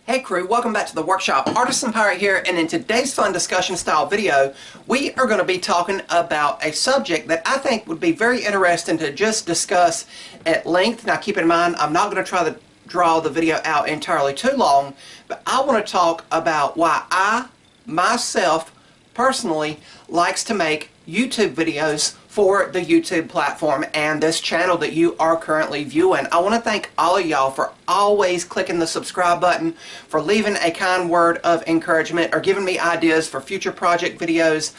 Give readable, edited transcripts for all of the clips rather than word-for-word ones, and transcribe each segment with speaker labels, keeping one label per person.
Speaker 1: Hey crew, welcome back to the workshop. Artisan Pirate here, and in today's fun discussion style video, we are going to be talking about a subject that I think would be very interesting to just discuss at length. Now keep in mind, I'm not going to try to draw the video out entirely too long, but I want to talk about why I, myself, personally, likes to make YouTube videos for the YouTube platform and this channel that you are currently viewing. I want to thank all of y'all for always clicking the subscribe button, for leaving a kind word of encouragement, or giving me ideas for future project videos.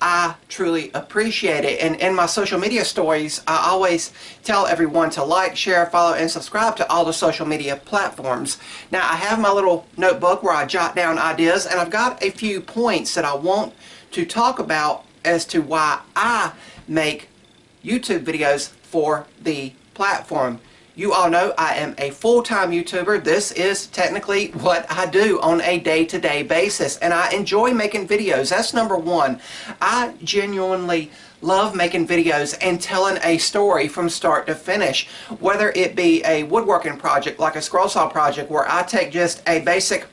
Speaker 1: I truly appreciate it. And in my social media stories, I always tell everyone to like, share, follow, and subscribe to all the social media platforms. Now, I have my little notebook where I jot down ideas, and I've got a few points that I want to talk about as to why I make YouTube videos for the platform. You all know I am a full-time YouTuber. This is technically what I do on a day-to-day basis, and I enjoy making videos. That's number one. I genuinely love making videos and telling a story from start to finish, whether it be a woodworking project like a scroll saw project where I take just a basic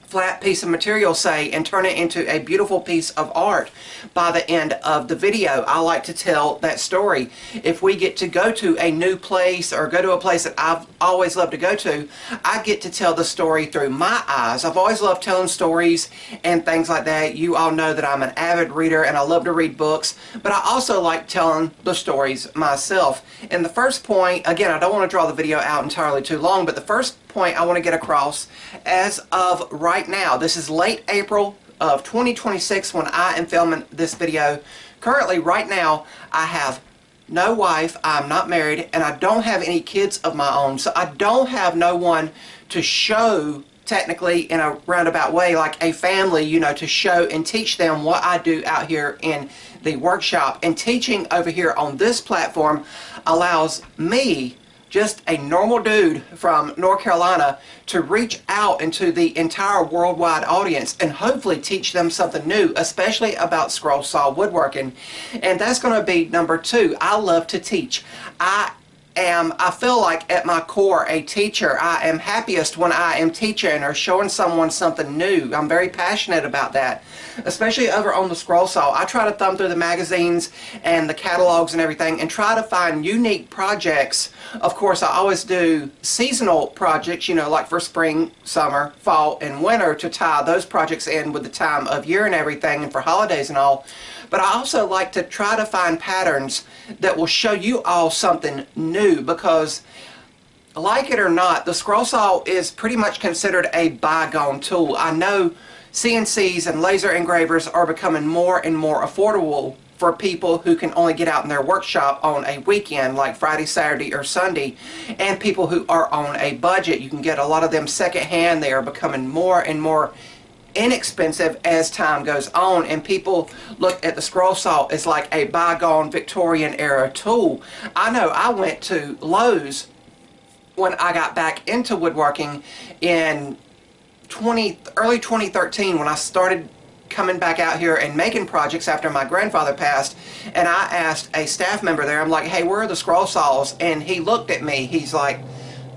Speaker 1: flat piece of material, say, and turn it into a beautiful piece of art by the end of the video. I like to tell that story. If we get to go to a new place or go to a place that I've always loved to go to, I get to tell the story through my eyes. I've always loved telling stories and things like that. You all know that I'm an avid reader and I love to read books, but I also like telling the stories myself. And the first point, again, I don't want to draw the video out entirely too long, but the first point I want to get across, as of right now, this is late April of 2026 when I am filming this video. Currently, right now, I have no wife, I'm not married, and I don't have any kids of my own, so I don't have no one to show, technically in a roundabout way, like a family, you know, to show and teach them what I do out here in the workshop. And teaching over here on this platform allows me, just a normal dude from North Carolina, to reach out into the entire worldwide audience and hopefully teach them something new, especially about scroll saw woodworking. And that's going to be number two. I love to teach. I feel like at my core a teacher. I am happiest when I am teaching or showing someone something new. I'm very passionate about that, especially over on the scroll saw. I try to thumb through the magazines and the catalogs and everything and try to find unique projects. Of course, I always do seasonal projects, you know, like for spring, summer, fall, and winter, to tie those projects in with the time of year and everything, and for holidays and all. But I also like to try to find patterns that will show you all something new, because, like it or not, the scroll saw is pretty much considered a bygone tool. I know CNCs and laser engravers are becoming more and more affordable for people who can only get out in their workshop on a weekend, like Friday, Saturday, or Sunday, and people who are on a budget. You can get a lot of them secondhand. They are becoming more and more inexpensive as time goes on, and people look at the scroll saw as like a bygone Victorian era tool. I know I went to Lowe's when I got back into woodworking in early 2013, when I started coming back out here and making projects after my grandfather passed, and I asked a staff member there, I'm like, hey, where are the scroll saws? And he looked at me, he's like,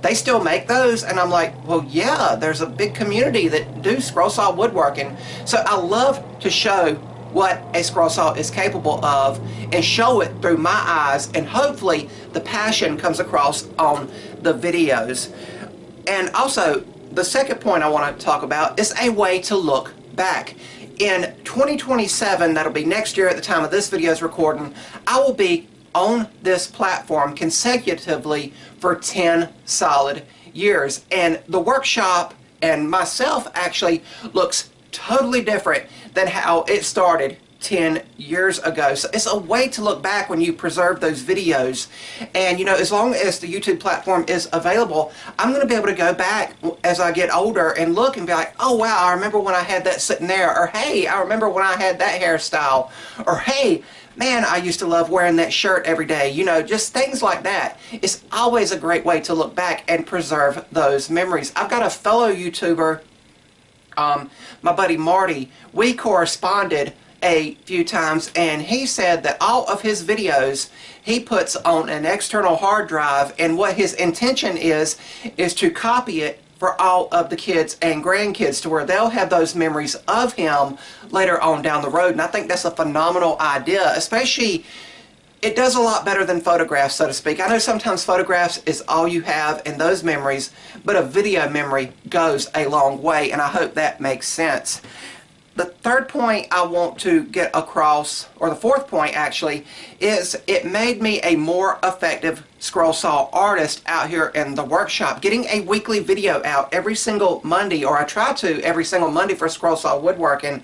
Speaker 1: they still make those? And I'm like, well, yeah, there's a big community that do scroll saw woodworking. So I love to show what a scroll saw is capable of and show it through my eyes, and hopefully the passion comes across on the videos. And also, the second point I want to talk about is a way to look back. In 2027, that'll be next year at the time of this video's recording, I will be on this platform consecutively for 10 solid years. And the workshop and myself actually looks totally different than how it started 10 years ago. So it's a way to look back when you preserve those videos. And, you know, as long as the YouTube platform is available, I'm going to be able to go back as I get older and look and be like, oh wow, I remember when I had that sitting there, or hey, I remember when I had that hairstyle, or hey, man, I used to love wearing that shirt every day. You know, just things like that. It's always a great way to look back and preserve those memories. I've got a fellow YouTuber, my buddy Marty. We corresponded a few times, and he said that all of his videos he puts on an external hard drive, and what his intention is to copy it for all of the kids and grandkids to where they'll have those memories of him later on down the road. And I think that's a phenomenal idea, especially it does a lot better than photographs, so to speak. I know sometimes photographs is all you have in those memories, but a video memory goes a long way, and I hope that makes sense. The third point I want to get across, or the fourth point actually, is it made me a more effective scroll saw artist out here in the workshop. Getting a weekly video out every single Monday, or I try to every single Monday for scroll saw woodworking,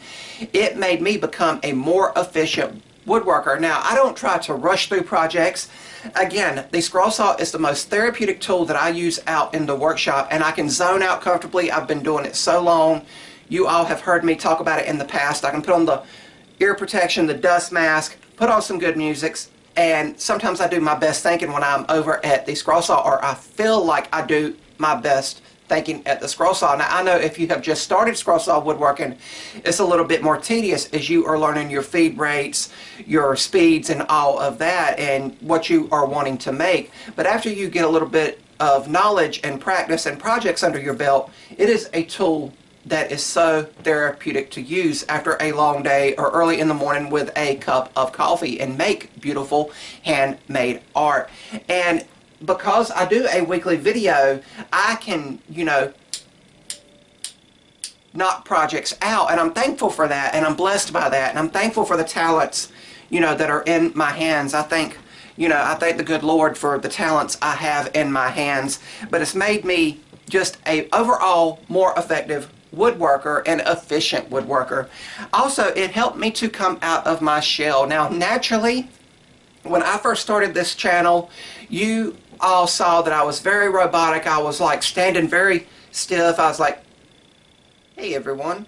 Speaker 1: it made me become a more efficient woodworker. Now, I don't try to rush through projects. Again, the scroll saw is the most therapeutic tool that I use out in the workshop, and I can zone out comfortably. I've been doing it so long. You all have heard me talk about it in the past. I can put on the ear protection, the dust mask, put on some good music, and sometimes I do my best thinking when I'm over at the scroll saw, or I feel like I do my best thinking at the scroll saw. Now, I know if you have just started scroll saw woodworking, it's a little bit more tedious as you are learning your feed rates, your speeds, and all of that, and what you are wanting to make. But after you get a little bit of knowledge and practice and projects under your belt, it is a tool that is so therapeutic to use after a long day or early in the morning with a cup of coffee and make beautiful handmade art. And because I do a weekly video, I can, you know, knock projects out, and I'm thankful for that, and I'm blessed by that, and I'm thankful for the talents, you know, that are in my hands. I think, you know, I thank the good Lord for the talents I have in my hands, but it's made me just a overall more effective woodworker and efficient woodworker. Also, it helped me to come out of my shell. Now, naturally, when I first started this channel, you all saw that I was very robotic. I was like standing very stiff. I was like, hey everyone,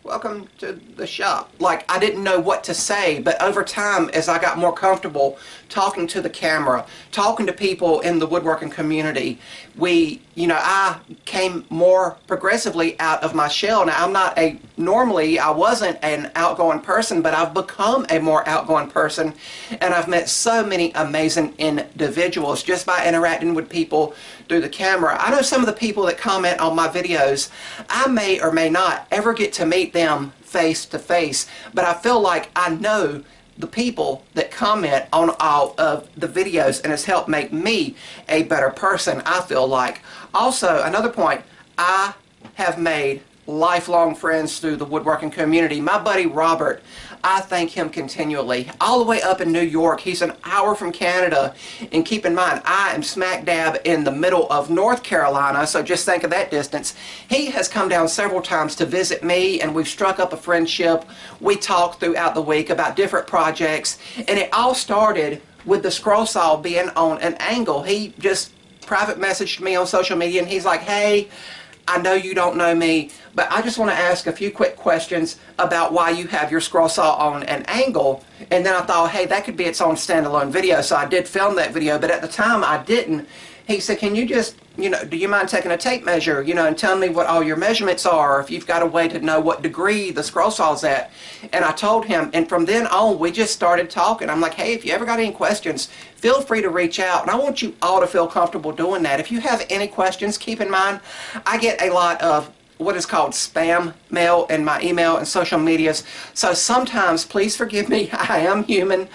Speaker 1: welcome to the shop. Like, I didn't know what to say, but over time, as I got more comfortable talking to the camera, talking to people in the woodworking community, I came more progressively out of my shell. Now, normally I wasn't an outgoing person, but I've become a more outgoing person, and I've met so many amazing individuals just by interacting with people through the camera. I know some of the people that comment on my videos, I may or may not ever get to meet them face to face, but I feel like I know the people that comment on all of the videos, and it's helped make me a better person, I feel like. Also, another point, I have made lifelong friends through the woodworking community. My buddy Robert, I thank him continually. All the way up in New York, he's an hour from Canada, and keep in mind, I am smack dab in the middle of North Carolina, so just think of that distance. He has come down several times to visit me, and we've struck up a friendship. We talk throughout the week about different projects, and it all started with the scroll saw being on an angle. He just private messaged me on social media, and he's like, hey, I know you don't know me, but I just want to ask a few quick questions about why you have your scroll saw on an angle. And then I thought, hey, that could be its own standalone video. So I did film that video, but at the time I didn't. He said, can you just, do you mind taking a tape measure, and telling me what all your measurements are, or if you've got a way to know what degree the scroll saw's at. And I told him, and from then on, we just started talking. I'm like, hey, if you ever got any questions, feel free to reach out. And I want you all to feel comfortable doing that. If you have any questions, keep in mind, I get a lot of what is called spam mail in my email and social medias. So sometimes, please forgive me, I am human.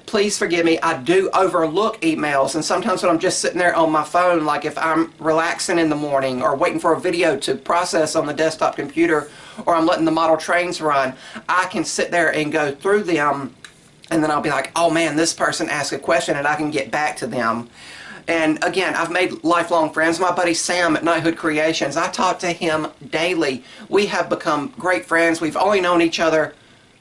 Speaker 1: Please forgive me, I do overlook emails. And sometimes when I'm just sitting there on my phone, like if I'm relaxing in the morning or waiting for a video to process on the desktop computer, or I'm letting the model trains run, I can sit there and go through them, and then I'll be like, oh man, this person asked a question, and I can get back to them. And again, I've made lifelong friends. My buddy Sam at Knighthood Creations, I talk to him daily. We have become great friends. We've only known each other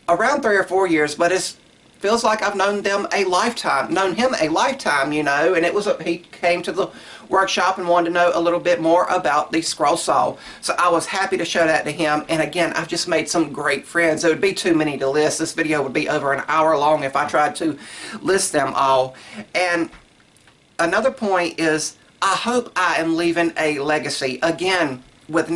Speaker 1: around 3 or 4 years, but it feels like I've known him a lifetime, and it was he came to the workshop and wanted to know a little bit more about the scroll saw. So I was happy to show that to him, and again, I've just made some great friends. It would be too many to list. This video would be over an hour long if I tried to list them all. And another point is, I hope I am leaving a legacy. Again, with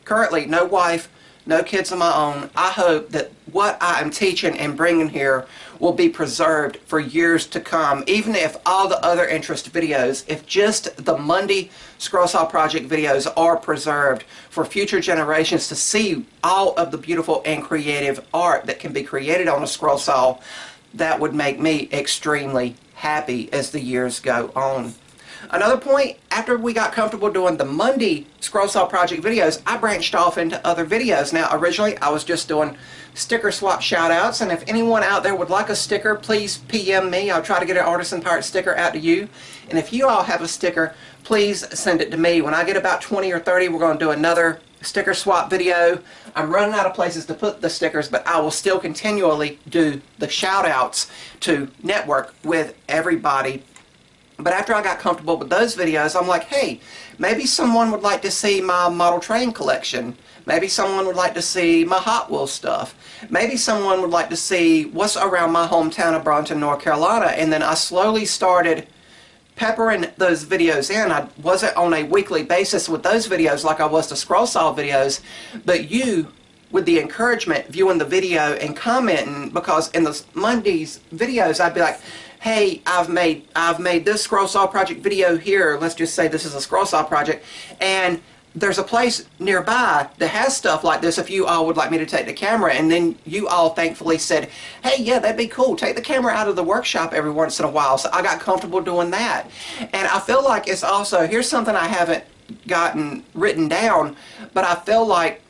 Speaker 1: currently no wife, no kids of my own. I hope that what I am teaching and bringing here will be preserved for years to come, even if all the other interest videos, if just the Monday Scroll Saw Project videos are preserved for future generations to see all of the beautiful and creative art that can be created on a scroll saw, that would make me extremely happy as the years go on. Another point, after we got comfortable doing the Monday Scroll Saw Project videos, I branched off into other videos. Now, originally, I was just doing sticker swap shout-outs, and if anyone out there would like a sticker, please PM me. I'll try to get an Artisan Pirate sticker out to you. And if you all have a sticker, please send it to me. When I get about 20 or 30, we're going to do another sticker swap video. I'm running out of places to put the stickers, but I will still continually do the shout-outs to network with everybody. But after I got comfortable with those videos, I'm like, hey, maybe someone would like to see my model train collection. Maybe someone would like to see my Hot Wheels stuff. Maybe someone would like to see what's around my hometown of Burlington, North Carolina. And then I slowly started peppering those videos in. I wasn't on a weekly basis with those videos like I was the Scroll Saw videos, but you, with the encouragement, viewing the video and commenting, because in the Monday's videos, I'd be like, hey, I've made this Scroll Saw Project video here. Let's just say this is a Scroll Saw project, and there's a place nearby that has stuff like this if you all would like me to take the camera. And then you all thankfully said, hey, yeah, that'd be cool. Take the camera out of the workshop every once in a while. So I got comfortable doing that. And I feel like it's also, here's something I haven't gotten written down, but I feel like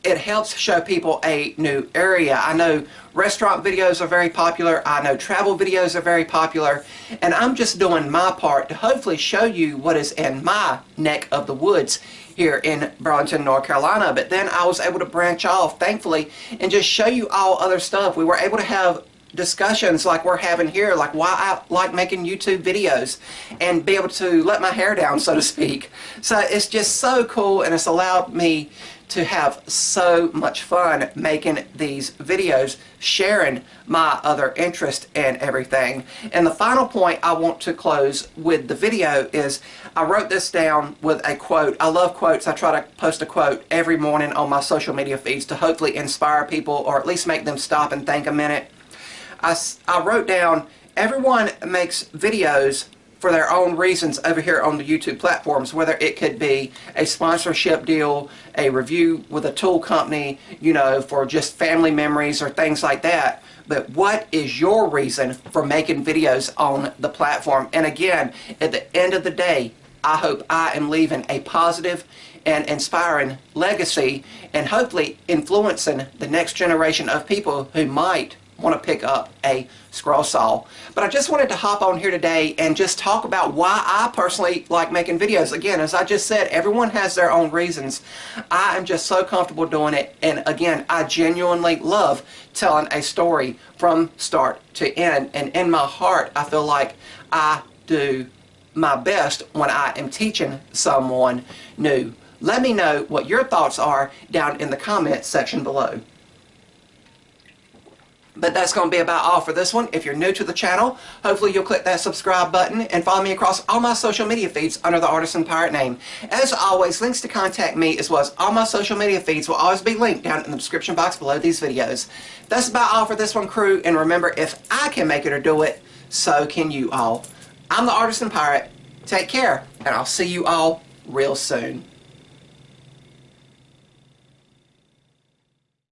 Speaker 1: it helps show people a new area. I know restaurant videos are very popular. I know travel videos are very popular. And I'm just doing my part to hopefully show you what is in my neck of the woods here in Burlington, North Carolina. But then I was able to branch off, thankfully, and just show you all other stuff. We were able to have discussions like we're having here, like why I like making YouTube videos and be able to let my hair down, so to speak. So it's just so cool, and it's allowed me to have so much fun making these videos, sharing my other interest and everything. And the final point I want to close with the video is I wrote this down with a quote. I love quotes. I try to post a quote every morning on my social media feeds to hopefully inspire people or at least make them stop and think a minute. I wrote down, everyone makes videos for their own reasons over here on the YouTube platforms, whether it could be a sponsorship deal, a review with a tool company, you know, for just family memories or things like that. But what is your reason for making videos on the platform? And again, at the end of the day, I hope I am leaving a positive and inspiring legacy and hopefully influencing the next generation of people who might want to pick up a scroll saw. But I just wanted to hop on here today and just talk about why I personally like making videos. Again, as I just said, everyone has their own reasons. I am just so comfortable doing it, and again, I genuinely love telling a story from start to end, and in my heart I feel like I do my best when I am teaching someone new. Let me know what your thoughts are down in the comments section below. But that's going to be about all for this one. If you're new to the channel, hopefully you'll click that subscribe button and follow me across all my social media feeds under the Artisan Pirate name. As always, links to contact me as well as all my social media feeds will always be linked down in the description box below these videos. That's about all for this one, crew, and remember, if I can make it or do it, so can you all. I'm the Artisan Pirate. Take care, and I'll see you all real soon.